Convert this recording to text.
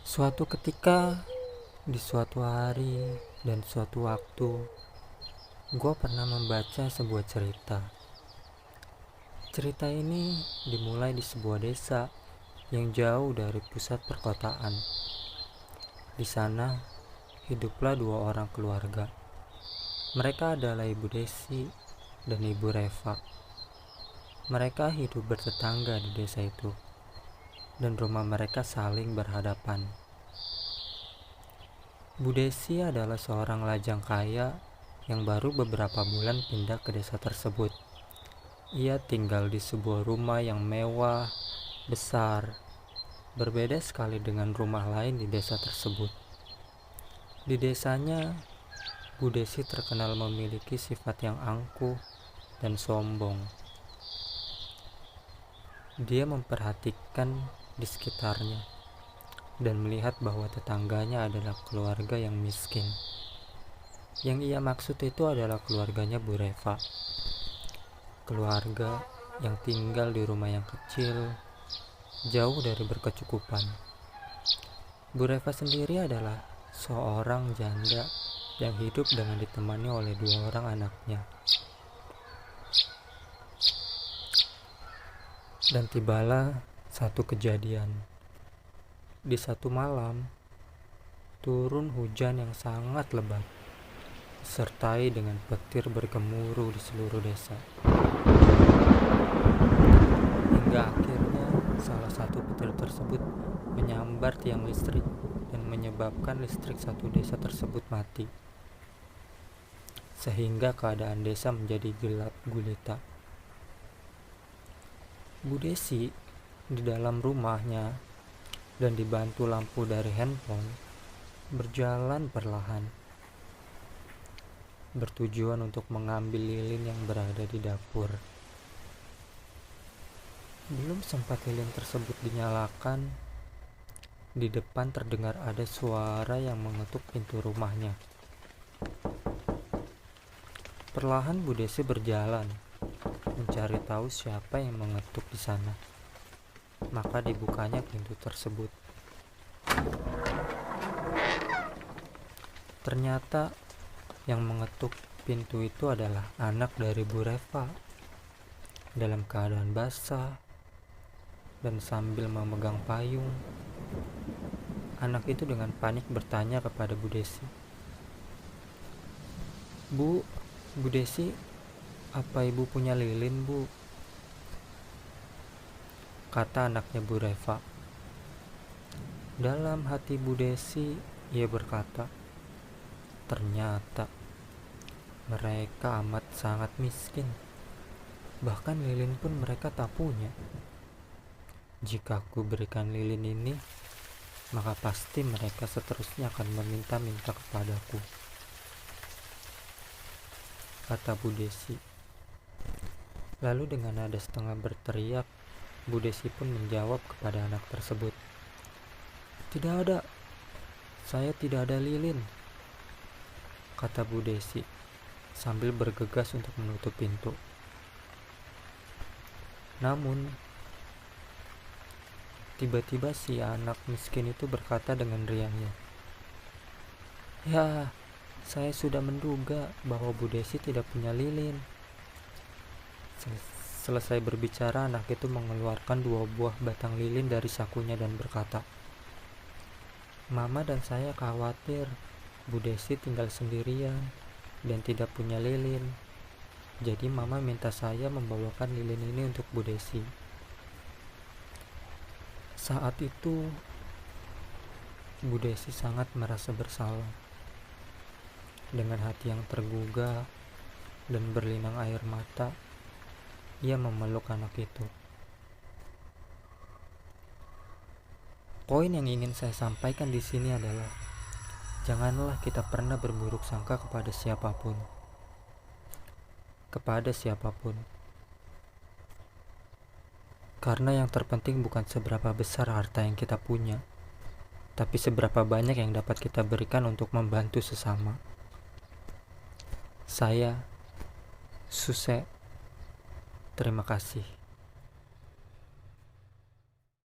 Suatu ketika, di suatu hari dan suatu waktu, gue pernah membaca sebuah cerita. Cerita ini dimulai di sebuah desa yang jauh dari pusat perkotaan. Di sana, hiduplah dua orang keluarga. Mereka adalah Ibu Desi dan Ibu Reva. Mereka hidup bertetangga di desa itu, dan rumah mereka saling berhadapan. Bu Desi adalah seorang lajang kaya yang baru beberapa bulan pindah ke desa tersebut. Ia tinggal di sebuah rumah yang mewah, besar, berbeda sekali dengan rumah lain di desa tersebut. Di desanya, Bu Desi terkenal memiliki sifat yang angkuh dan sombong. Dia memperhatikan di sekitarnya dan melihat bahwa tetangganya adalah keluarga yang miskin. Yang ia maksud itu adalah keluarganya Bu Reva. Keluarga yang tinggal di rumah yang kecil, jauh dari berkecukupan. Bu Reva sendiri adalah seorang janda yang hidup dengan ditemani oleh 2 orang anaknya. Dan tibalah satu kejadian. Di satu malam, turun hujan yang sangat lebat, disertai dengan petir bergemuruh di seluruh desa. Hingga akhirnya salah satu petir tersebut menyambar tiang listrik dan menyebabkan listrik satu desa tersebut mati. Sehingga keadaan desa menjadi gelap gulita. Bu Desi di dalam rumahnya dan dibantu lampu dari handphone berjalan perlahan, bertujuan untuk mengambil lilin yang berada di dapur. Belum sempat lilin tersebut dinyalakan, di depan terdengar ada suara yang mengetuk pintu rumahnya. Perlahan Bu Desi berjalan mencari tahu siapa yang mengetuk di sana. Maka dibukanya pintu tersebut. Ternyata yang mengetuk pintu itu adalah anak dari Bu Reva, dalam keadaan basah dan sambil memegang payung. Anak itu dengan panik bertanya kepada Bu Desi, Bu Desi, apa ibu punya lilin, Bu?" kata anaknya Bu Reva. Dalam hati Bu Desi, ia berkata, ternyata mereka amat sangat miskin. Bahkan lilin pun mereka tak punya. Jika aku berikan lilin ini, maka pasti mereka seterusnya akan meminta-minta kepadaku, kata Bu Desi. Lalu dengan nada setengah berteriak, Bu Desi pun menjawab kepada anak tersebut, "Tidak ada, saya tidak ada lilin," kata Bu Desi sambil bergegas untuk menutup pintu. Namun, tiba-tiba si anak miskin itu berkata dengan riangnya, "Ya, saya sudah menduga bahwa Bu Desi tidak punya lilin." Selesai berbicara, anak itu mengeluarkan 2 buah batang lilin dari sakunya dan berkata, "Mama dan saya khawatir Bu Desi tinggal sendirian dan tidak punya lilin. Jadi Mama minta saya membawakan lilin ini untuk Bu Desi." Saat itu, Bu Desi sangat merasa bersalah. Dengan hati yang tergugah dan berlinang air mata, ia memeluk anak itu. Poin yang ingin saya sampaikan di sini adalah janganlah kita pernah berburuk sangka kepada siapapun. Karena yang terpenting bukan seberapa besar harta yang kita punya, tapi seberapa banyak yang dapat kita berikan untuk membantu sesama. Saya, Suse, terima kasih.